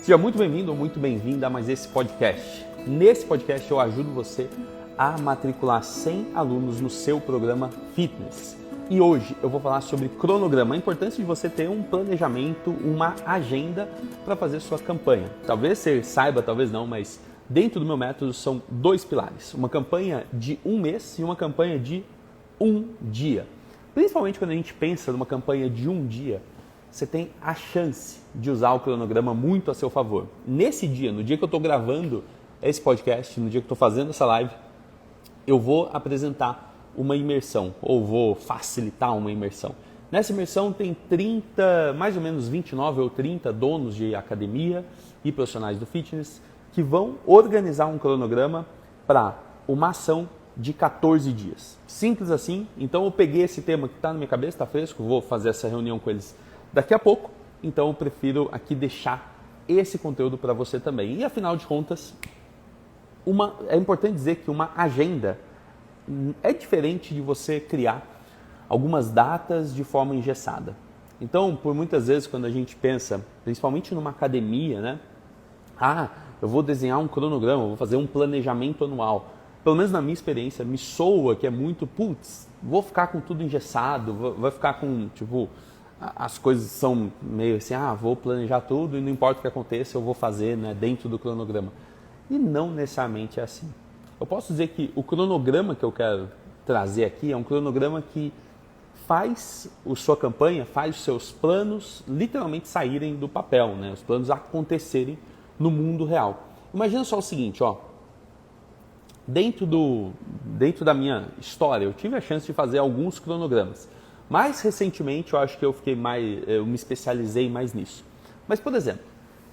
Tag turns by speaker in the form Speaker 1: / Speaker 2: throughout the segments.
Speaker 1: Seja muito bem-vindo ou muito bem-vinda a mais esse podcast. Nesse podcast eu ajudo você a matricular 100 alunos no seu programa Fitness. E hoje eu vou falar sobre cronograma, a importância de você ter um planejamento, uma agenda para fazer sua campanha. Talvez você saiba, talvez não, mas dentro do meu método são dois pilares. Uma campanha de um mês e uma campanha de um dia. Principalmente quando a gente pensa numa campanha de um dia, você tem a chance de usar o cronograma muito a seu favor. Nesse dia, no dia que eu estou gravando esse podcast, no dia que eu estou fazendo essa live, eu vou apresentar uma imersão, ou vou facilitar uma imersão. Nessa imersão tem 30, mais ou menos 29 ou 30 donos de academia e profissionais do fitness que vão organizar um cronograma para uma ação de 14 dias. Simples assim. Então eu peguei esse tema que está na minha cabeça, está fresco, vou fazer essa reunião com eles daqui a pouco, então eu prefiro aqui deixar esse conteúdo para você também. E afinal de contas, é importante dizer que uma agenda é diferente de você criar algumas datas de forma engessada. Então, por muitas vezes, quando a gente pensa, principalmente numa academia, né? Eu vou desenhar um cronograma, vou fazer um planejamento anual. Pelo menos na minha experiência, me soa que é muito, vou ficar com tudo engessado, vai ficar com, as coisas são meio assim, vou planejar tudo e não importa o que aconteça, eu vou fazer, né, dentro do cronograma. E não necessariamente é assim. Eu posso dizer que o cronograma que eu quero trazer aqui é um cronograma que faz a sua campanha, faz os seus planos literalmente saírem do papel, né, os planos acontecerem no mundo real. Imagina só o seguinte, dentro da minha história, eu tive a chance de fazer alguns cronogramas. Mais recentemente, eu acho que eu me especializei mais nisso. Mas, por exemplo,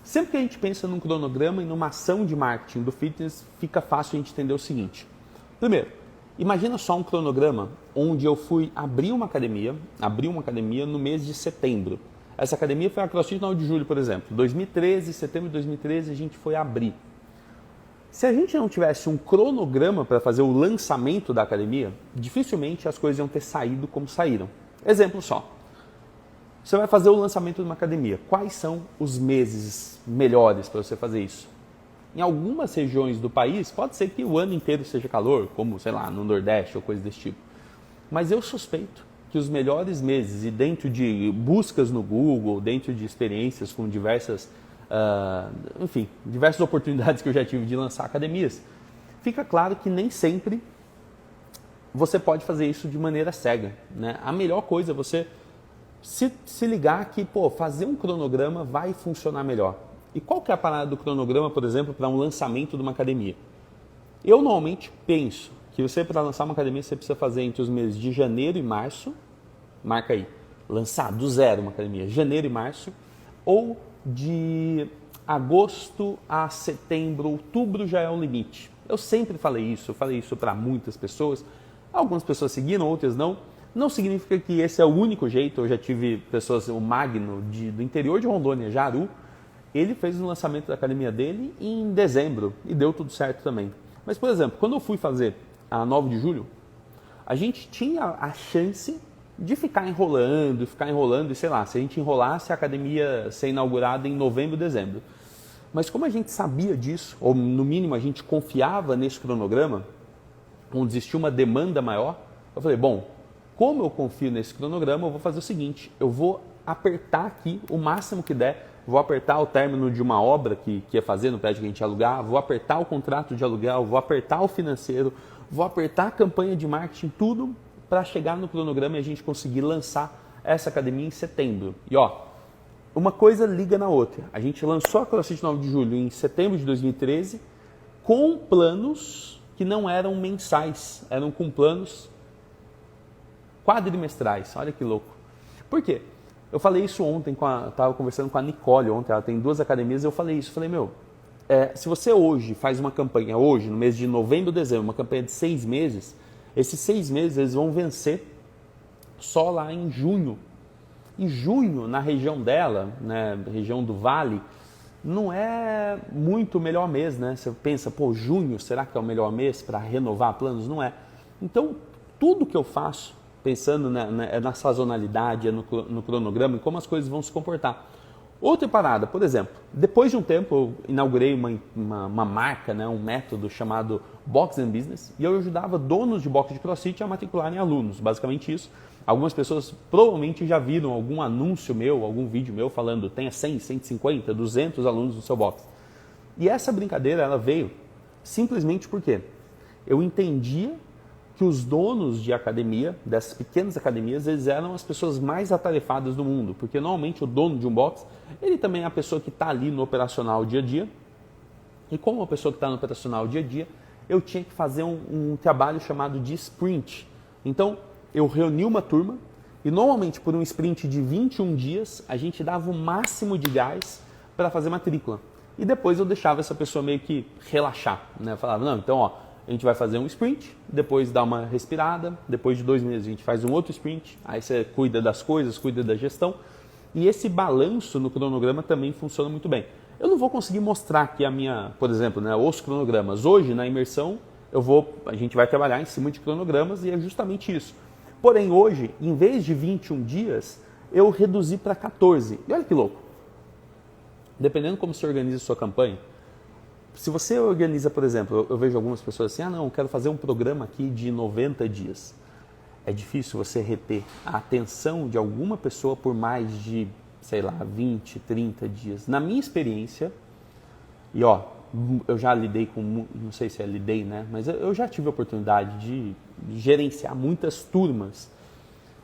Speaker 1: sempre que a gente pensa num cronograma e numa ação de marketing do fitness, fica fácil a gente entender o seguinte. Primeiro, imagina só um cronograma onde eu fui abrir uma academia no mês de setembro. Essa academia foi a CrossFit 9 de julho, por exemplo. Setembro de 2013, a gente foi abrir. Se a gente não tivesse um cronograma para fazer o lançamento da academia, dificilmente as coisas iam ter saído como saíram. Exemplo só. Você vai fazer o lançamento de uma academia. Quais são os meses melhores para você fazer isso? Em algumas regiões do país, pode ser que o ano inteiro seja calor, como, no Nordeste ou coisa desse tipo. Mas eu suspeito que os melhores meses, e dentro de buscas no Google, dentro de experiências com diversas oportunidades que eu já tive de lançar academias, fica claro que nem sempre você pode fazer isso de maneira cega, né? A melhor coisa é você se ligar que, fazer um cronograma vai funcionar melhor. E qual que é a parada do cronograma, por exemplo, para um lançamento de uma academia? Eu normalmente penso que você, para lançar uma academia, você precisa fazer entre os meses de janeiro e março, marca aí, lançar do zero uma academia, janeiro e março, ou de agosto a setembro, outubro já é o limite. Eu sempre falei isso para muitas pessoas. Algumas pessoas seguiram, outras não. Não significa que esse é o único jeito. Eu já tive pessoas, o Magno, do interior de Rondônia, Jaru, ele fez o lançamento da academia dele em dezembro e deu tudo certo também. Mas, por exemplo, quando eu fui fazer a 9 de julho, a gente tinha a chance de ficar enrolando, e se a gente enrolasse, a academia ia ser inaugurada em novembro, dezembro. Mas como a gente sabia disso, ou no mínimo a gente confiava nesse cronograma, onde existia uma demanda maior, eu falei, como eu confio nesse cronograma, eu vou fazer o seguinte, eu vou apertar aqui o máximo que der, vou apertar o término de uma obra que ia fazer no prédio que a gente ia alugar, vou apertar o contrato de aluguel, vou apertar o financeiro, vou apertar a campanha de marketing, tudo para chegar no cronograma e a gente conseguir lançar essa academia em setembro. E uma coisa liga na outra. A gente lançou a CrossFit 9 de julho em setembro de 2013 com planos que não eram mensais, eram com planos quadrimestrais. Olha que louco. Por quê? Eu falei isso ontem, estava conversando com a Nicole ontem, ela tem 2 academias, eu falei isso, se você hoje faz uma campanha, no mês de novembro, dezembro, uma campanha de 6 meses, esses 6 meses eles vão vencer só lá em junho. E junho, na região dela, né, região do Vale, não é muito o melhor mês, né? Você pensa, junho, será que é o melhor mês para renovar planos? Não é. Então, tudo que eu faço, pensando na sazonalidade, no cronograma e como as coisas vão se comportar. Outra parada, por exemplo, depois de um tempo eu inaugurei uma marca, né, um método chamado Box and Business, e eu ajudava donos de box de CrossFit a matricularem alunos, basicamente isso. Algumas pessoas provavelmente já viram algum anúncio meu, algum vídeo meu falando tenha 100, 150, 200 alunos no seu box. E essa brincadeira ela veio simplesmente porque eu entendia que os donos de academia, dessas pequenas academias, eles eram as pessoas mais atarefadas do mundo, porque normalmente o dono de um box, ele também é a pessoa que está ali no operacional dia a dia, e como uma pessoa que está no operacional dia a dia, eu tinha que fazer um trabalho chamado de sprint. Então, eu reuni uma turma, e normalmente por um sprint de 21 dias, a gente dava o máximo de gás para fazer matrícula. E depois eu deixava essa pessoa meio que relaxar, né? Eu falava, não, então ó, a gente vai fazer um sprint, depois dá uma respirada, depois de 2 meses a gente faz um outro sprint, aí você cuida das coisas, cuida da gestão. E esse balanço no cronograma também funciona muito bem. Eu não vou conseguir mostrar aqui por exemplo, né, os cronogramas. Hoje, na imersão, a gente vai trabalhar em cima de cronogramas e é justamente isso. Porém, hoje, em vez de 21 dias, eu reduzi para 14. E olha que louco. Dependendo como você organiza a sua campanha, se você organiza, por exemplo, eu vejo algumas pessoas assim, não, eu quero fazer um programa aqui de 90 dias. É difícil você reter a atenção de alguma pessoa por mais de, sei lá, 20, 30 dias. Na minha experiência, e ó, eu já lidei com, não sei se é lidei, né, mas eu já tive a oportunidade de gerenciar muitas turmas.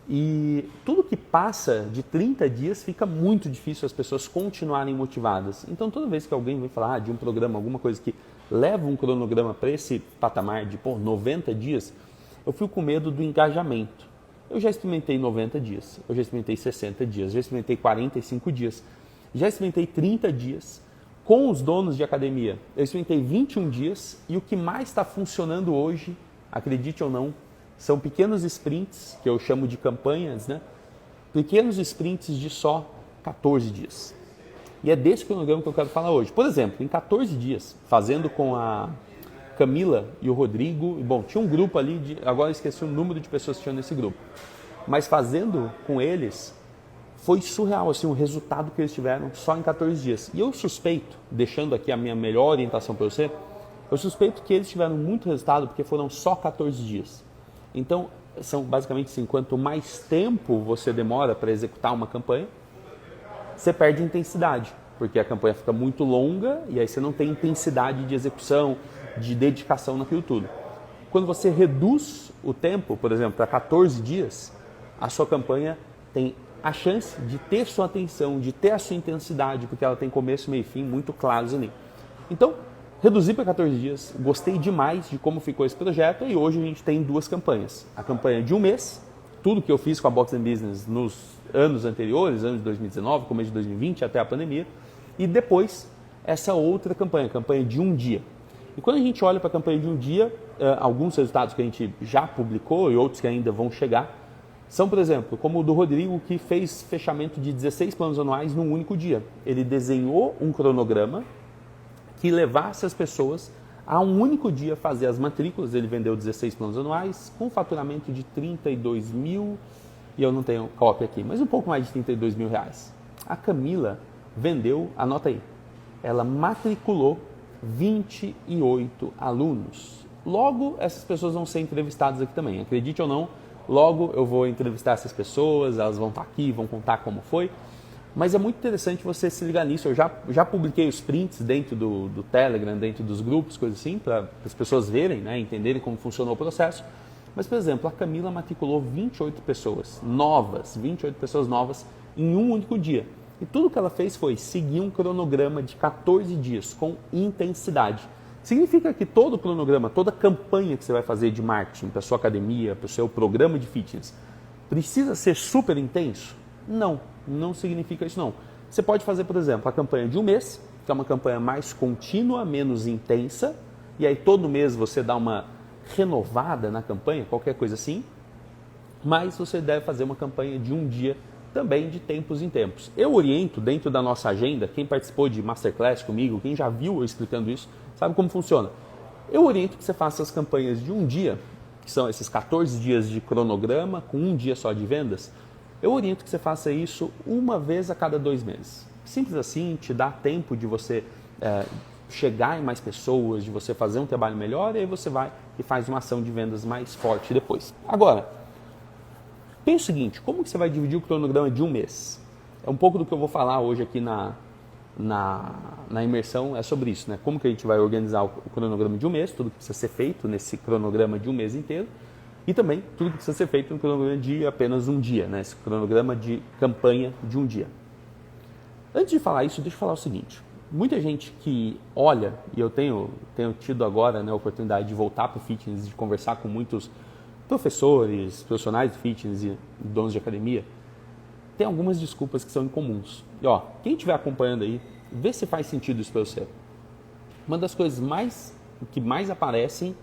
Speaker 1: E tudo que passa de 30 dias fica muito difícil as pessoas continuarem motivadas. Então toda vez que alguém vem falar de um programa, alguma coisa que leva um cronograma para esse patamar de 90 dias, eu fico com medo do engajamento. Eu já experimentei 90 dias, eu já experimentei 60 dias, já experimentei 45 dias, já experimentei 30 dias. Com os donos de academia, eu experimentei 21 dias e o que mais está funcionando hoje, acredite ou não, são pequenos sprints, que eu chamo de campanhas, né? Pequenos sprints de só 14 dias. E é desse cronograma que eu quero falar hoje. Por exemplo, em 14 dias, fazendo com a Camila e o Rodrigo, bom, tinha um grupo ali, agora eu esqueci o número de pessoas que tinham nesse grupo, mas fazendo com eles, foi surreal assim, o resultado que eles tiveram só em 14 dias. E eu suspeito, deixando aqui a minha melhor orientação para você, eu suspeito que eles tiveram muito resultado porque foram só 14 dias. Então, são basicamente assim, quanto mais tempo você demora para executar uma campanha, você perde intensidade, porque a campanha fica muito longa e aí você não tem intensidade de execução, de dedicação naquilo tudo. Quando você reduz o tempo, por exemplo, para 14 dias, a sua campanha tem a chance de ter sua atenção, de ter a sua intensidade, porque ela tem começo, meio e fim muito claros ali. Então, reduzi para 14 dias, gostei demais de como ficou esse projeto e hoje a gente tem 2 campanhas. A campanha de 1 mês, tudo que eu fiz com a Box and Business nos anos anteriores, anos de 2019, começo de 2020, até a pandemia, e depois essa outra campanha, campanha de 1 dia. E quando a gente olha para a campanha de 1 dia, alguns resultados que a gente já publicou e outros que ainda vão chegar, são, por exemplo, como o do Rodrigo, que fez fechamento de 16 planos anuais num único dia. Ele desenhou um cronograma que levasse as pessoas a um único dia fazer as matrículas. Ele vendeu 16 planos anuais com faturamento de 32 mil, e eu não tenho cópia aqui, mas um pouco mais de 32 mil reais. A Camila vendeu, anota aí, ela matriculou 28 alunos. Logo, essas pessoas vão ser entrevistadas aqui também, acredite ou não, logo eu vou entrevistar essas pessoas, elas vão estar aqui, vão contar como foi. Mas é muito interessante você se ligar nisso. Eu já publiquei os prints dentro do Telegram, dentro dos grupos, coisas assim, para as pessoas verem, né, entenderem como funcionou o processo. Mas, por exemplo, a Camila matriculou 28 pessoas novas, 28 pessoas novas em um único dia. E tudo que ela fez foi seguir um cronograma de 14 dias com intensidade. Significa que todo cronograma, toda campanha que você vai fazer de marketing para a sua academia, para o seu programa de fitness, precisa ser super intenso? Não significa isso não. Você pode fazer, por exemplo, a campanha de 1 mês, que é uma campanha mais contínua, menos intensa, e aí todo mês você dá uma renovada na campanha, qualquer coisa assim, mas você deve fazer uma campanha de 1 dia também de tempos em tempos. Eu oriento dentro da nossa agenda, quem participou de Masterclass comigo, quem já viu eu explicando isso, sabe como funciona. Eu oriento que você faça as campanhas de 1 dia, que são esses 14 dias de cronograma, com 1 dia só de vendas. Eu oriento que você faça isso 1 vez a cada 2 meses. Simples assim, te dá tempo de você chegar em mais pessoas, de você fazer um trabalho melhor, e aí você vai e faz uma ação de vendas mais forte depois. Agora, pensa o seguinte, como que você vai dividir o cronograma de um mês? É um pouco do que eu vou falar hoje aqui na imersão, é sobre isso, né? Como que a gente vai organizar o cronograma de um mês, tudo que precisa ser feito nesse cronograma de um mês inteiro, e também tudo que precisa ser feito no cronograma de apenas um dia, né? Esse cronograma de campanha de um dia. Antes de falar isso, deixa eu falar o seguinte. Muita gente que olha, e eu tenho tido agora, né, a oportunidade de voltar para o fitness, de conversar com muitos professores, profissionais de fitness e donos de academia, tem algumas desculpas que são incomuns. E quem estiver acompanhando aí, vê se faz sentido isso para você. Uma das coisas que mais aparecem,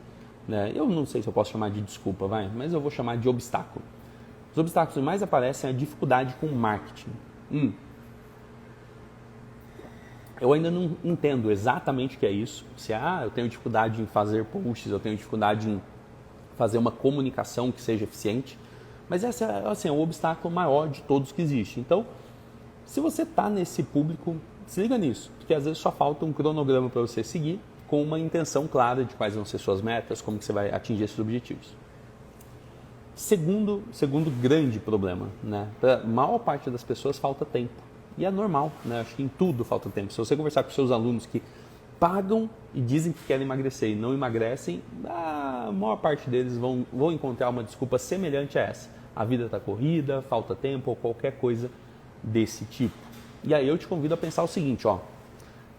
Speaker 1: né, eu não sei se eu posso chamar de desculpa, mas eu vou chamar de obstáculo. Os obstáculos que mais aparecem é a dificuldade com marketing. Eu ainda não entendo exatamente o que é isso. Se eu tenho dificuldade em fazer posts, eu tenho dificuldade em fazer uma comunicação que seja eficiente. Mas esse é o obstáculo maior de todos que existe. Então, se você está nesse público, se liga nisso. Porque às vezes só falta um cronograma para você seguir com uma intenção clara de quais vão ser suas metas, como que você vai atingir esses objetivos. Segundo grande problema, né? Para a maior parte das pessoas falta tempo. E é normal, né? Acho que em tudo falta tempo. Se você conversar com seus alunos que pagam e dizem que querem emagrecer e não emagrecem, a maior parte deles vão encontrar uma desculpa semelhante a essa. A vida está corrida, falta tempo ou qualquer coisa desse tipo. E aí eu te convido a pensar o seguinte,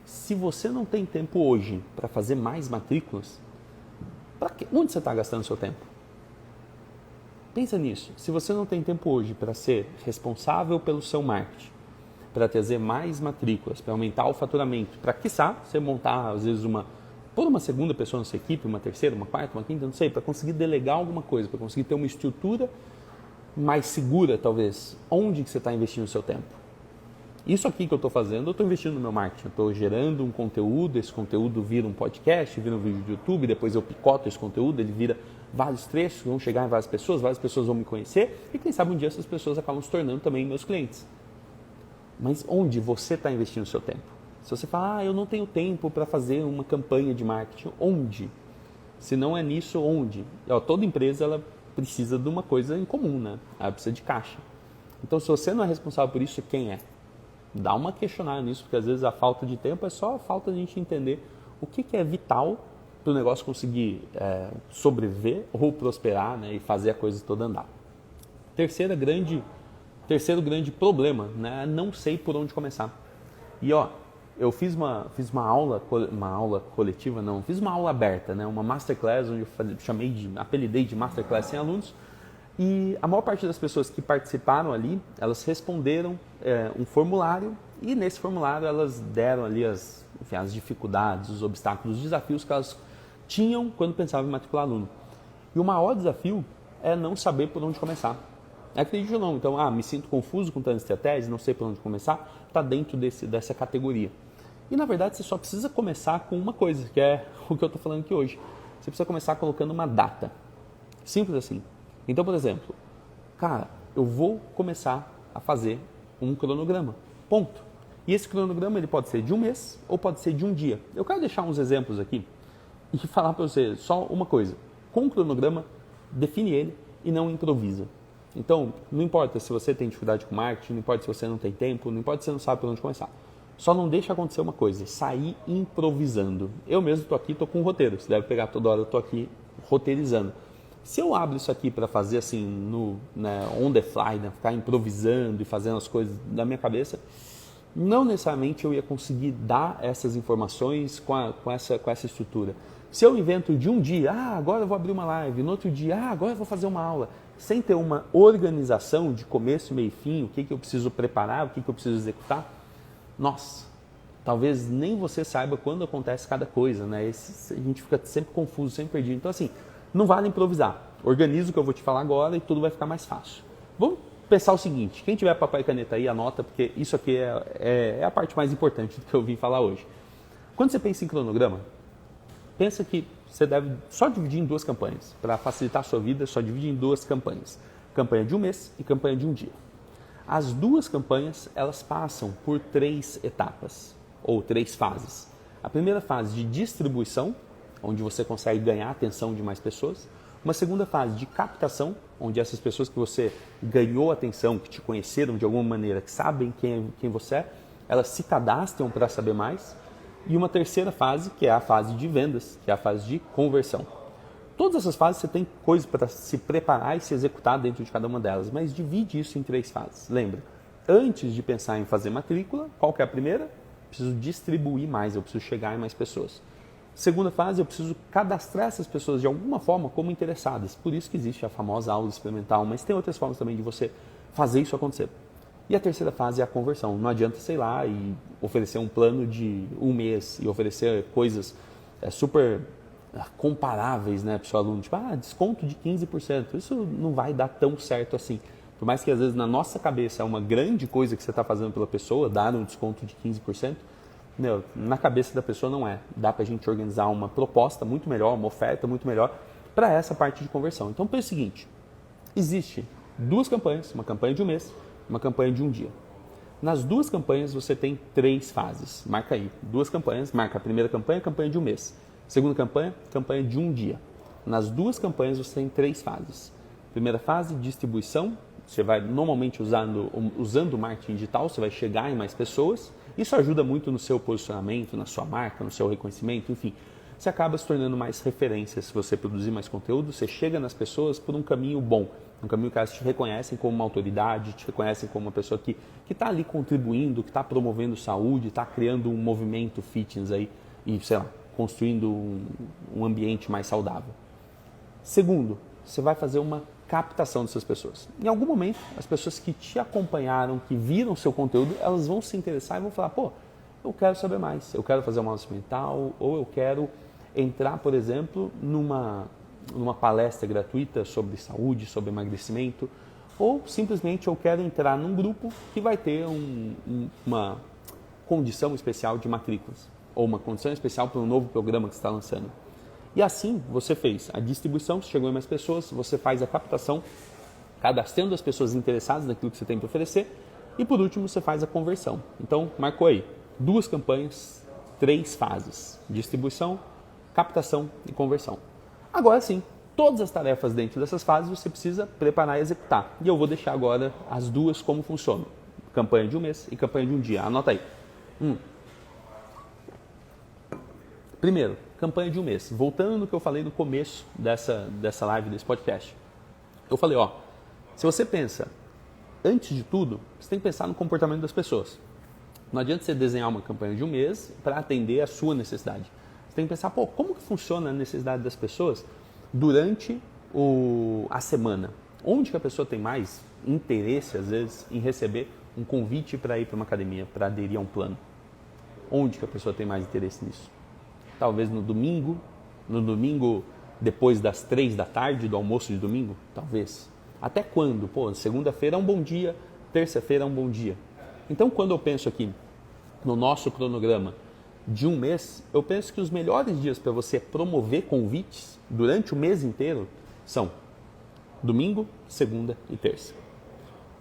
Speaker 1: se você não tem tempo hoje para fazer mais matrículas, onde você está gastando seu tempo? Pensa nisso. Se você não tem tempo hoje para ser responsável pelo seu marketing, para trazer mais matrículas, para aumentar o faturamento, para, quiçá, você montar, às vezes, por uma segunda pessoa na sua equipe, uma terceira, uma quarta, uma quinta, não sei, para conseguir delegar alguma coisa, para conseguir ter uma estrutura mais segura, talvez, onde que você está investindo o seu tempo? Isso aqui que eu estou fazendo, eu estou investindo no meu marketing, eu estou gerando um conteúdo, esse conteúdo vira um podcast, vira um vídeo de YouTube, depois eu picoto esse conteúdo, ele vira vários trechos, vão chegar em várias pessoas vão me conhecer, e quem sabe um dia essas pessoas acabam se tornando também meus clientes. Mas onde você está investindo o seu tempo? Se você fala, eu não tenho tempo para fazer uma campanha de marketing, onde? Se não é nisso, onde? Toda empresa ela precisa de uma coisa em comum, né? Ela precisa de caixa. Então, se você não é responsável por isso, quem é? Dá uma questionada nisso, porque às vezes a falta de tempo é só a falta de a gente entender o que é vital para o negócio conseguir sobreviver ou prosperar, né? E fazer a coisa toda andar. Terceiro grande problema, né? Não sei por onde começar. E eu fiz uma aula coletiva, não, fiz uma aula aberta, né? Uma masterclass, onde eu apelidei de masterclass sem alunos, e a maior parte das pessoas que participaram ali, elas responderam um formulário, e nesse formulário elas deram ali as dificuldades, os obstáculos, os desafios que elas tinham quando pensavam em matricular aluno. E o maior desafio é não saber por onde começar. Acredite ou não, então, me sinto confuso com tantas estratégias, não sei por onde começar, está dentro dessa categoria. E na verdade você só precisa começar com uma coisa, que é o que eu estou falando aqui hoje. Você precisa começar colocando uma data. Simples assim. Então, por exemplo, eu vou começar a fazer um cronograma. Ponto. E esse cronograma ele pode ser de um mês ou pode ser de um dia. Eu quero deixar uns exemplos aqui e falar para você só uma coisa. Com o cronograma, define ele e não improvisa. Então, não importa se você tem dificuldade com marketing, não importa se você não tem tempo, não importa se você não sabe por onde começar. Só não deixa acontecer uma coisa, sair improvisando. Eu mesmo estou aqui, estou com um roteiro. Você deve pegar toda hora, eu estou aqui roteirizando. Se eu abro isso aqui para fazer assim, on the fly, né, ficar improvisando e fazendo as coisas da minha cabeça, não necessariamente eu ia conseguir dar essas informações com essa estrutura. Se eu invento de um dia, agora eu vou abrir uma live, no outro dia, agora eu vou fazer uma aula, sem ter uma organização de começo, meio e fim, o que eu preciso preparar, o que eu preciso executar, nossa, talvez nem você saiba quando acontece cada coisa, né? A gente fica sempre confuso, sempre perdido. Então, assim, não vale improvisar. Organiza o que eu vou te falar agora e tudo vai ficar mais fácil. Vamos pensar o seguinte, quem tiver papel e caneta aí, anota, porque isso aqui é a parte mais importante do que eu vim falar hoje. Quando você pensa em cronograma, pensa que você deve só dividir em duas campanhas. Para facilitar a sua vida, só divide em duas campanhas. Campanha de um mês e campanha de um dia. As duas campanhas, elas passam por 3 etapas, ou 3 fases. A primeira fase de distribuição, onde você consegue ganhar a atenção de mais pessoas. Uma segunda fase de captação, onde essas pessoas que você ganhou a atenção, que te conheceram de alguma maneira, que sabem quem você é, elas se cadastram para saber mais. E uma terceira fase, que é a fase de vendas, que é a fase de conversão. Todas essas fases você tem coisa para se preparar e se executar dentro de cada uma delas, mas divide isso em 3 fases. Lembra, antes de pensar em fazer matrícula, qual que é a primeira? Preciso distribuir mais, eu preciso chegar em mais pessoas. Segunda fase, eu preciso cadastrar essas pessoas de alguma forma como interessadas. Por isso que existe a famosa aula experimental, mas tem outras formas também de você fazer isso acontecer. E a terceira fase é a conversão. Não adianta, sei lá, e oferecer um plano de 1 mês e oferecer coisas super comparáveis, né, para o seu aluno. Tipo, desconto de 15%. Isso não vai dar tão certo assim. Por mais que às vezes na nossa cabeça é uma grande coisa que você está fazendo pela pessoa, dar um desconto de 15%, na cabeça da pessoa não é. Dá para a gente organizar uma proposta muito melhor, uma oferta muito melhor para essa parte de conversão. Então, pensa o seguinte, existe 2 campanhas, uma campanha de 1 mês, uma campanha de 1 dia. Nas 2 campanhas você tem 3 fases. Marca aí, 2 campanhas, marca a primeira campanha, campanha de 1 mês. Segunda campanha, campanha de 1 dia. Nas 2 campanhas você tem 3 fases. Primeira fase, distribuição. Você vai normalmente usando o marketing digital, você vai chegar em mais pessoas. Isso ajuda muito no seu posicionamento, na sua marca, no seu reconhecimento, enfim. Você acaba se tornando mais referência se você produzir mais conteúdo. Você chega nas pessoas por um caminho bom. Um caminho que elas te reconhecem como uma autoridade, te reconhecem como uma pessoa que está ali contribuindo, que está promovendo saúde, está criando um movimento fitness aí e, sei lá, construindo um ambiente mais saudável. Segundo, você vai fazer uma captação dessas pessoas. Em algum momento, as pessoas que te acompanharam, que viram seu conteúdo, elas vão se interessar e vão falar, pô, eu quero saber mais, eu quero fazer uma aula experimental, ou eu quero entrar, por exemplo, numa palestra gratuita sobre saúde, sobre emagrecimento, ou simplesmente eu quero entrar num grupo que vai ter uma condição especial de matrículas, ou uma condição especial para um novo programa que você está lançando. E assim, você fez a distribuição, chegou em mais pessoas, você faz a captação, cadastrando as pessoas interessadas naquilo que você tem para oferecer, e por último, você faz a conversão. Então, marcou aí, 2 campanhas, 3 fases, distribuição, captação e conversão. Agora sim, todas as tarefas dentro dessas fases você precisa preparar e executar. E eu vou deixar agora as 2 como funcionam. Campanha de 1 mês e campanha de 1 dia. Anota aí. Primeiro, campanha de 1 mês. Voltando no que eu falei no começo dessa live, desse podcast. Eu falei, se você pensa, antes de tudo, você tem que pensar no comportamento das pessoas. Não adianta você desenhar uma campanha de 1 mês para atender a sua necessidade. Você tem que pensar, como que funciona a necessidade das pessoas durante a semana? Onde que a pessoa tem mais interesse, às vezes, em receber um convite para ir para uma academia, para aderir a um plano? Onde que a pessoa tem mais interesse nisso? Talvez no domingo depois das 3 da tarde, do almoço de domingo? Talvez. Até quando? Segunda-feira é um bom dia, terça-feira é um bom dia. Então, quando eu penso aqui no nosso cronograma de 1 mês, eu penso que os melhores dias para você promover convites durante o mês inteiro são domingo, segunda e terça.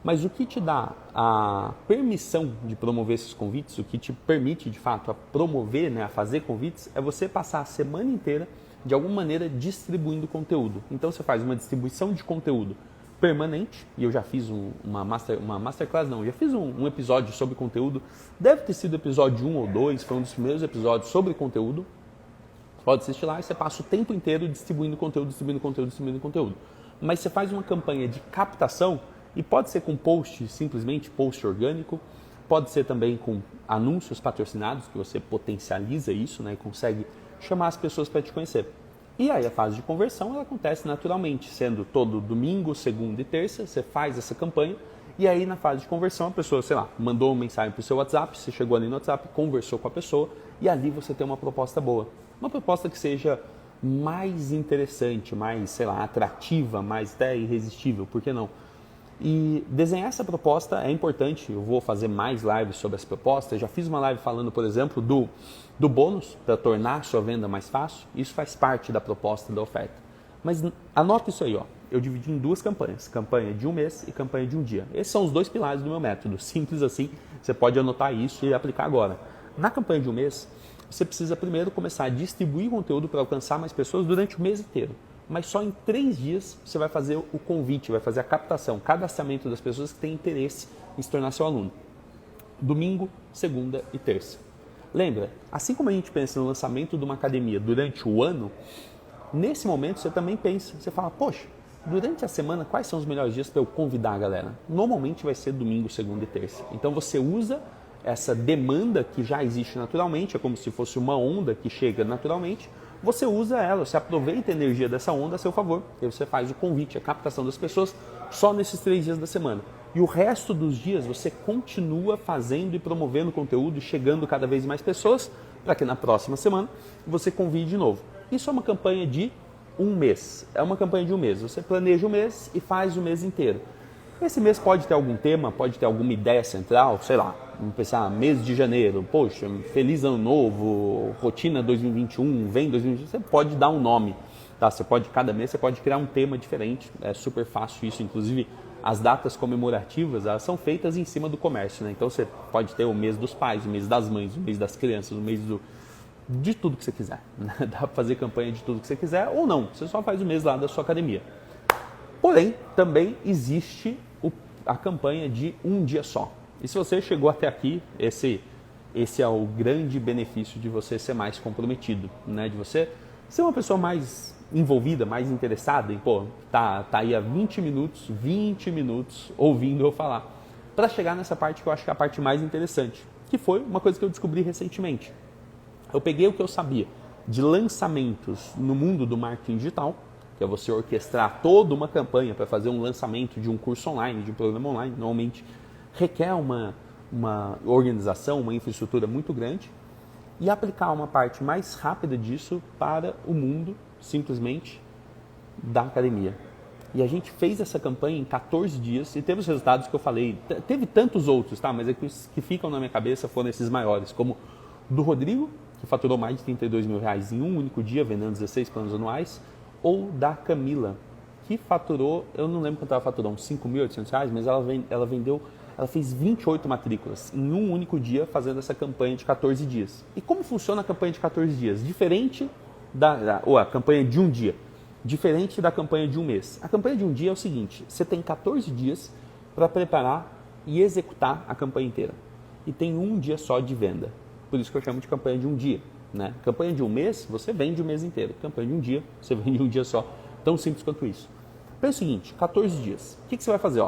Speaker 1: Mas o que te dá a permissão de promover esses convites, o que te permite, de fato, a promover, a fazer convites, é você passar a semana inteira, de alguma maneira, distribuindo conteúdo. Então, você faz uma distribuição de conteúdo permanente, e eu já fiz uma masterclass, já fiz um episódio sobre conteúdo, deve ter sido episódio 1 ou 2, foi um dos primeiros episódios sobre conteúdo. Você pode assistir lá e você passa o tempo inteiro distribuindo conteúdo. Mas você faz uma campanha de captação, e pode ser com simplesmente post orgânico, pode ser também com anúncios patrocinados, que você potencializa isso, e consegue chamar as pessoas para te conhecer. E aí a fase de conversão ela acontece naturalmente, sendo todo domingo, segunda e terça, você faz essa campanha, e aí na fase de conversão a pessoa, mandou uma mensagem para o seu WhatsApp, você chegou ali no WhatsApp, conversou com a pessoa, e ali você tem uma proposta boa. Uma proposta que seja mais interessante, mais, atrativa, mais até irresistível, por que não? E desenhar essa proposta é importante, eu vou fazer mais lives sobre essa proposta, eu já fiz uma live falando, por exemplo, do bônus, para tornar a sua venda mais fácil, isso faz parte da proposta da oferta. Mas anota isso aí, eu dividi em duas campanhas, campanha de um mês e campanha de um dia. Esses são os dois pilares do meu método, simples assim, você pode anotar isso e aplicar agora. Na campanha de um mês, você precisa primeiro começar a distribuir conteúdo para alcançar mais pessoas durante o mês inteiro. Mas só em 3 dias você vai fazer o convite, vai fazer a captação, cadastramento das pessoas que têm interesse em se tornar seu aluno. Domingo, segunda e terça. Lembra, assim como a gente pensa no lançamento de uma academia durante o ano, nesse momento você também pensa, você fala, poxa, durante a semana quais são os melhores dias para eu convidar a galera? Normalmente vai ser domingo, segunda e terça. Então você usa essa demanda que já existe naturalmente, é como se fosse uma onda que chega naturalmente, você usa ela, você aproveita a energia dessa onda a seu favor, e você faz o convite, a captação das pessoas só nesses 3 dias da semana. E o resto dos dias você continua fazendo e promovendo conteúdo, chegando cada vez mais pessoas, para que na próxima semana você convide de novo. Isso é uma campanha de um mês, é uma campanha de um mês, você planeja um mês e faz o mês inteiro. Esse mês pode ter algum tema, pode ter alguma ideia central, sei lá, vamos pensar, mês de janeiro, poxa, feliz ano novo, rotina 2021, vem 2021, você pode dar um nome, tá? Cada mês você pode criar um tema diferente, é super fácil isso, inclusive as datas comemorativas, elas são feitas em cima do comércio, né? Então você pode ter o mês dos pais, o mês das mães, o mês das crianças, o mês de tudo que você quiser, né? Dá para fazer campanha de tudo que você quiser ou não, você só faz o mês lá da sua academia. Porém, também existe a campanha de um dia só. E se você chegou até aqui, esse é o grande benefício de você ser mais comprometido, né? De você ser uma pessoa mais envolvida, mais interessada em, tá aí há 20 minutos ouvindo eu falar. Para chegar nessa parte que eu acho que é a parte mais interessante, que foi uma coisa que eu descobri recentemente. Eu peguei o que eu sabia de lançamentos no mundo do marketing digital, que é você orquestrar toda uma campanha para fazer um lançamento de um curso online, de um programa online, normalmente requer uma organização, uma infraestrutura muito grande, e aplicar uma parte mais rápida disso para o mundo, simplesmente, da academia. E a gente fez essa campanha em 14 dias e teve os resultados que eu falei. Teve tantos outros, tá? Mas é que os que ficam na minha cabeça foram esses maiores, como do Rodrigo, que faturou mais de R$32 mil em um único dia, vendendo 16 planos anuais, ou da Camila, que faturou, eu não lembro quanto ela faturou, uns R$5.800, mas ela fez 28 matrículas em um único dia, fazendo essa campanha de 14 dias. E como funciona a campanha de 14 dias? Diferente a campanha de um dia, diferente da campanha de um mês. A campanha de um dia é o seguinte, você tem 14 dias para preparar e executar a campanha inteira. E tem um dia só de venda. Por isso que eu chamo de campanha de um dia. Né? Campanha de um mês, você vende o mês inteiro. Campanha de um dia, você vende um dia só. Tão simples quanto isso. Pensa o seguinte, 14 dias. O que você vai fazer?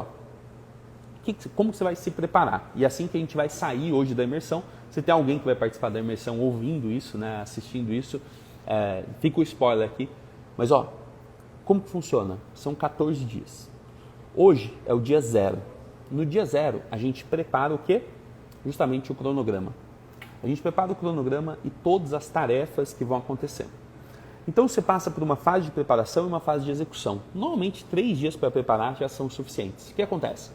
Speaker 1: Como você vai se preparar? E assim que a gente vai sair hoje da imersão, se tem alguém que vai participar da imersão ouvindo isso, né, assistindo isso, fica o spoiler aqui. Mas como que funciona? São 14 dias. Hoje é o dia 0. No dia 0, a gente prepara o quê? Justamente o cronograma. A gente prepara o cronograma e todas as tarefas que vão acontecer. Então você passa por uma fase de preparação e uma fase de execução. Normalmente 3 dias para preparar já são suficientes. O que acontece?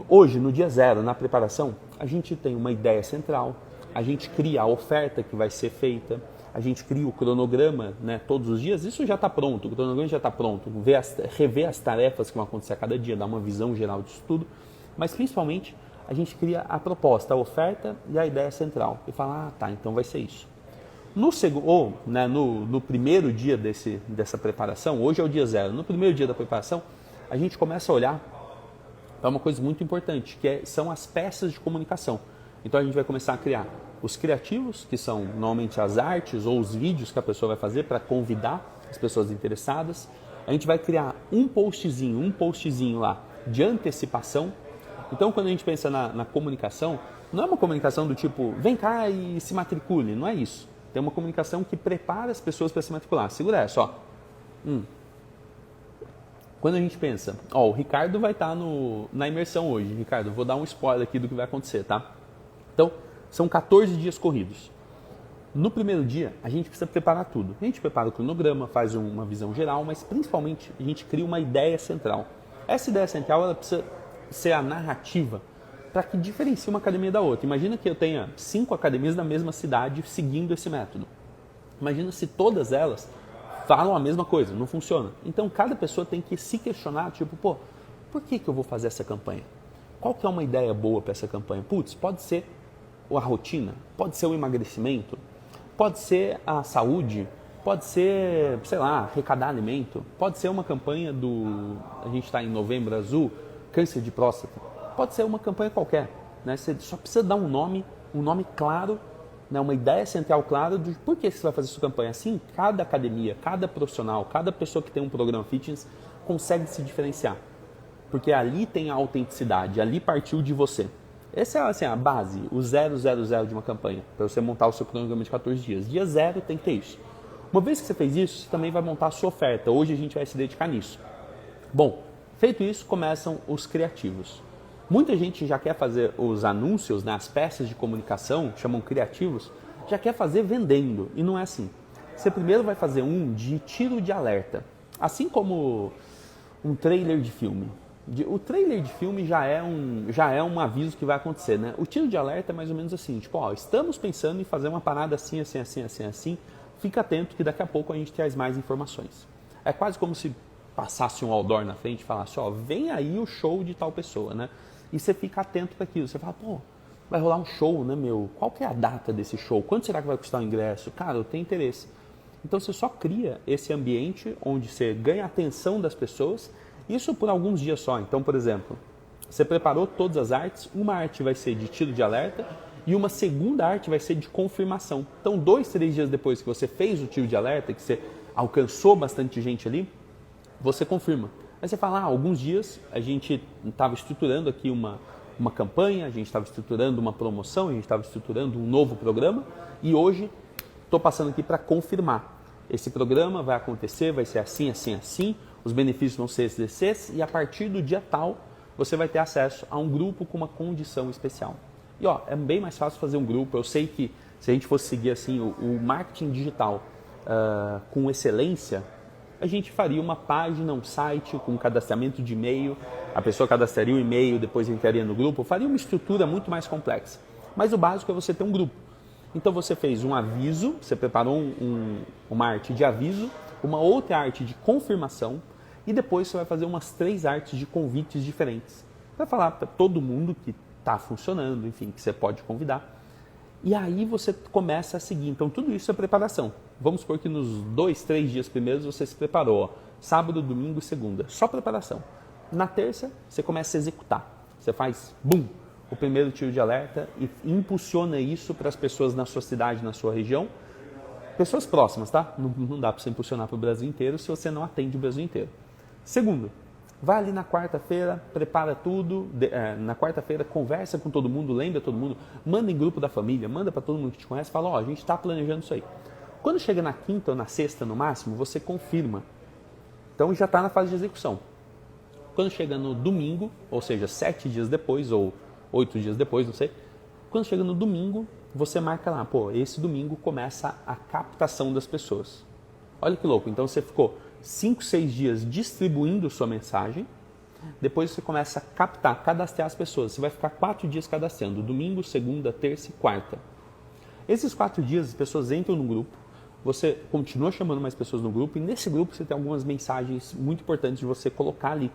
Speaker 1: Hoje, no dia 0, na preparação, a gente tem uma ideia central, a gente cria a oferta que vai ser feita, a gente cria o cronograma, né, todos os dias, isso já está pronto, o cronograma já está pronto, rever as tarefas que vão acontecer a cada dia, dar uma visão geral disso tudo, mas principalmente a gente cria a proposta, a oferta e a ideia central. E fala, tá, então vai ser isso. No primeiro dia dessa preparação, hoje é o dia 0, no primeiro dia da preparação, a gente começa a olhar para uma coisa muito importante, são as peças de comunicação. Então a gente vai começar a criar os criativos, que são normalmente as artes ou os vídeos que a pessoa vai fazer para convidar as pessoas interessadas. A gente vai criar um postzinho lá de antecipação. Então, quando a gente pensa na comunicação, não é uma comunicação do tipo, vem cá e se matricule, não é isso. Tem uma comunicação que prepara as pessoas para se matricular. Segura essa, Quando a gente pensa, o Ricardo vai estar na imersão hoje. Ricardo, vou dar um spoiler aqui do que vai acontecer, tá? Então, são 14 dias corridos. No primeiro dia, a gente precisa preparar tudo. A gente prepara o cronograma, faz uma visão geral, mas principalmente a gente cria uma ideia central. Essa ideia central, ela precisa ser a narrativa para que diferencie uma academia da outra. Imagina que eu tenha 5 academias na mesma cidade seguindo esse método. Imagina se todas elas falam a mesma coisa, não funciona. Então cada pessoa tem que se questionar, tipo, pô, por que eu vou fazer essa campanha? Qual que é uma ideia boa para essa campanha? Putz, pode ser a rotina, pode ser o emagrecimento, pode ser a saúde, pode ser, sei lá, arrecadar alimento, pode ser uma campanha a gente está em Novembro Azul, câncer de próstata, pode ser uma campanha qualquer, né? Você só precisa dar um nome claro, né? Uma ideia central clara de por que você vai fazer sua campanha. Assim, cada academia, cada profissional, cada pessoa que tem um programa fitness consegue se diferenciar, porque ali tem a autenticidade, ali partiu de você. Essa é assim, a base, o 000 de uma campanha, para você montar o seu cronograma de 14 dias. Dia 0 tem que ter isso. Uma vez que você fez isso, você também vai montar a sua oferta. Hoje a gente vai se dedicar nisso. Bom, feito isso, começam os criativos. Muita gente já quer fazer os anúncios, né, as peças de comunicação, chamam criativos, já quer fazer vendendo. E não é assim. Você primeiro vai fazer um de tiro de alerta. Assim como um trailer de filme. O trailer de filme já é um aviso que vai acontecer, né? O tiro de alerta é mais ou menos assim, tipo, ó, estamos pensando em fazer uma parada assim, assim, assim, assim, assim. Fica atento que daqui a pouco a gente traz mais informações. É quase como se passasse um outdoor na frente e falasse, ó, vem aí o show de tal pessoa, né? E você fica atento para aquilo. Você fala, pô, vai rolar um show, né, meu? Qual que é a data desse show? Quanto será que vai custar o ingresso? Cara, eu tenho interesse. Então você só cria esse ambiente onde você ganha a atenção das pessoas, isso por alguns dias só. Então, por exemplo, você preparou todas as artes, uma arte vai ser de tiro de alerta e uma segunda arte vai ser de confirmação. Então, 2, 3 dias depois que você fez o tiro de alerta, que você alcançou bastante gente ali, você confirma. Aí você fala, alguns dias a gente estava estruturando aqui uma campanha, a gente estava estruturando uma promoção, a gente estava estruturando um novo programa e hoje estou passando aqui para confirmar. Esse programa vai acontecer, vai ser assim, assim, assim, os benefícios vão ser esses e a partir do dia tal você vai ter acesso a um grupo com uma condição especial. E ó, é bem mais fácil fazer um grupo. Eu sei que se a gente fosse seguir assim o marketing digital com excelência, a gente faria uma página, um site com cadastramento de e-mail, a pessoa cadastraria o e-mail, depois entraria no grupo, faria uma estrutura muito mais complexa. Mas o básico é você ter um grupo. Então você fez um aviso, você preparou uma arte de aviso, uma outra arte de confirmação e depois você vai fazer umas 3 artes de convites diferentes. Para falar para todo mundo que está funcionando, enfim, que você pode convidar. E aí você começa a seguir. Então tudo isso é preparação. Vamos supor que nos 2, 3 dias primeiros você se preparou. Ó, sábado, domingo, segunda. Só preparação. Na terça você começa a executar. Você faz, bum, o primeiro tiro de alerta e impulsiona isso para as pessoas na sua cidade, na sua região. Pessoas próximas, tá? Não dá para você impulsionar para o Brasil inteiro se você não atende o Brasil inteiro. Segundo, vai ali na quarta-feira, prepara tudo, na quarta-feira conversa com todo mundo, lembra todo mundo, manda em grupo da família, manda para todo mundo que te conhece, fala, ó, a gente está planejando isso aí. Quando chega na quinta ou na sexta no máximo, você confirma. Então já está na fase de execução. Quando chega no domingo, ou seja, 7 dias depois ou 8 dias depois, não sei, quando chega no domingo, você marca lá, pô, esse domingo começa a captação das pessoas. Olha que louco, então você ficou 5, 6 dias distribuindo sua mensagem, depois você começa a captar, cadastrar as pessoas. Você vai ficar 4 dias cadastrando, domingo, segunda, terça e quarta. Esses 4 dias as pessoas entram no grupo, você continua chamando mais pessoas no grupo e nesse grupo você tem algumas mensagens muito importantes de você colocar ali.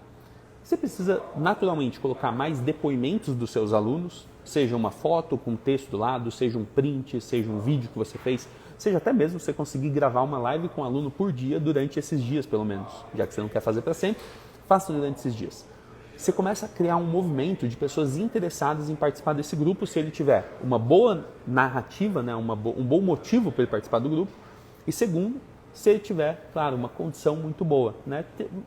Speaker 1: Você precisa naturalmente colocar mais depoimentos dos seus alunos, seja uma foto com texto do lado, seja um print, seja um vídeo que você fez, seja até mesmo você conseguir gravar uma live com um aluno por dia durante esses dias, pelo menos. Já que você não quer fazer para sempre, faça durante esses dias. Você começa a criar um movimento de pessoas interessadas em participar desse grupo se ele tiver uma boa narrativa, né, um bom motivo para ele participar do grupo. E segundo, se ele tiver, claro, uma condição muito boa, né?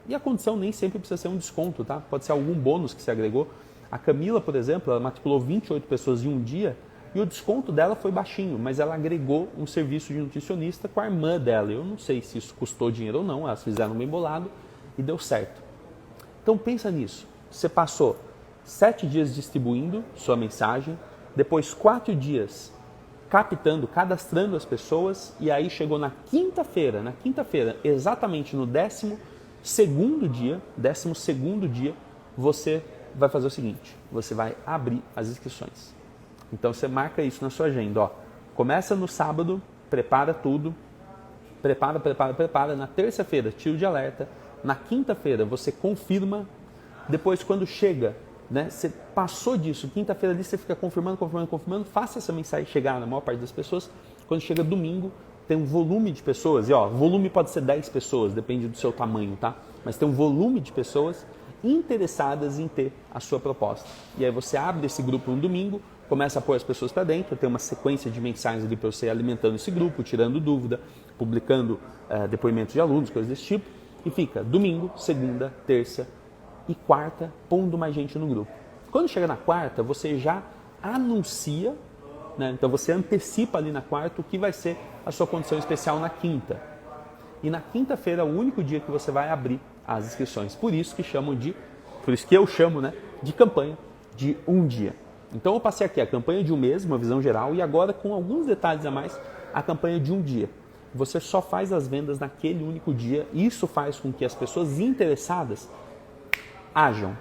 Speaker 1: E a condição nem sempre precisa ser um desconto, tá? Pode ser algum bônus que você agregou. A Camila, por exemplo, ela matriculou 28 pessoas em um dia e o desconto dela foi baixinho, mas ela agregou um serviço de nutricionista com a irmã dela. Eu não sei se isso custou dinheiro ou não, elas fizeram bem bolado e deu certo. Então pensa nisso. Você passou 7 dias distribuindo sua mensagem, depois 4 dias captando, cadastrando as pessoas e aí chegou na quinta-feira, exatamente no 12º dia, você vai fazer o seguinte, você vai abrir as inscrições. Então você marca isso na sua agenda, ó. Começa no sábado, prepara tudo, prepara. Na terça-feira, tiro de alerta. Na quinta-feira, você confirma. Depois, quando chega, né, você passou disso. Quinta-feira ali, você fica confirmando. Faça essa mensagem chegar na maior parte das pessoas. Quando chega domingo, tem um volume de pessoas. E volume pode ser 10 pessoas, depende do seu tamanho, tá? Mas tem um volume de pessoas interessadas em ter a sua proposta. E aí você abre esse grupo no domingo, começa a pôr as pessoas para dentro, tem uma sequência de mensagens ali para você ir alimentando esse grupo, tirando dúvida, publicando depoimentos de alunos, coisas desse tipo, e fica domingo, segunda, terça e quarta, pondo mais gente no grupo. Quando chega na quarta, você já anuncia, né? Então você antecipa ali na quarta o que vai ser a sua condição especial na quinta. E na quinta-feira é o único dia que você vai abrir as inscrições. Por isso que eu chamo, né, de campanha de um dia. Então eu passei aqui a campanha de um mês, uma visão geral, e agora com alguns detalhes a mais, a campanha de um dia. Você só faz as vendas naquele único dia. Isso faz com que as pessoas interessadas ajam.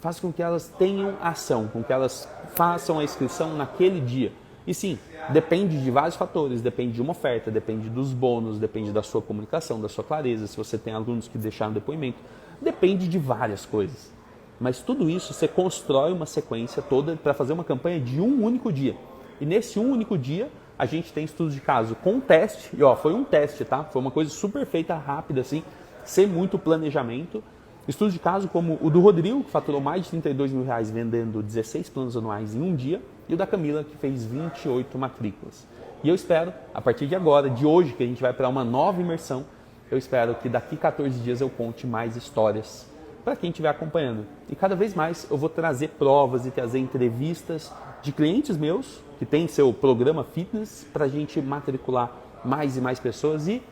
Speaker 1: Faz com que elas tenham ação, com que elas façam a inscrição naquele dia. E sim, depende de vários fatores, depende de uma oferta, depende dos bônus, depende da sua comunicação, da sua clareza, se você tem alunos que deixaram depoimento, depende de várias coisas. Mas tudo isso você constrói uma sequência toda para fazer uma campanha de um único dia. E nesse um único dia, a gente tem estudos de caso com teste, e foi um teste, tá? Foi uma coisa super feita, rápida assim, sem muito planejamento. Estudos de caso como o do Rodrigo, que faturou mais de R$32 mil vendendo 16 planos anuais em um dia, e o da Camila, que fez 28 matrículas. E eu espero, a partir de agora, de hoje, que a gente vai para uma nova imersão, eu espero que daqui 14 dias eu conte mais histórias para quem estiver acompanhando. E cada vez mais eu vou trazer provas e trazer entrevistas de clientes meus, que têm seu programa fitness, para a gente matricular mais e mais pessoas e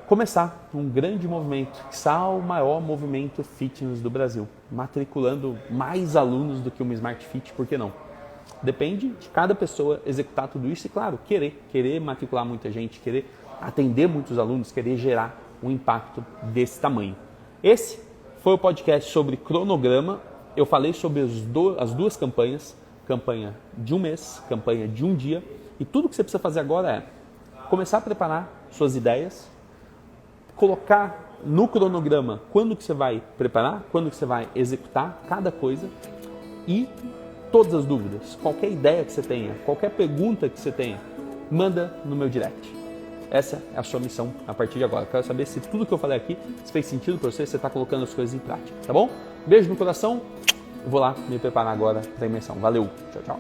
Speaker 1: começar um grande movimento, que é o maior movimento fitness do Brasil, matriculando mais alunos do que uma Smart Fit, por que não? Depende de cada pessoa executar tudo isso e, claro, querer matricular muita gente, querer atender muitos alunos, querer gerar um impacto desse tamanho. Esse foi o podcast sobre cronograma. Eu falei sobre as duas campanhas, campanha de um mês, campanha de um dia, e tudo que você precisa fazer agora é começar a preparar suas ideias, colocar no cronograma quando que você vai preparar, quando que você vai executar cada coisa e todas as dúvidas, qualquer ideia que você tenha, qualquer pergunta que você tenha, manda no meu direct. Essa é a sua missão a partir de agora. Eu quero saber se tudo que eu falei aqui fez sentido para você, se você está colocando as coisas em prática, tá bom? Beijo no coração, eu vou lá me preparar agora para a imersão. Valeu, tchau, tchau.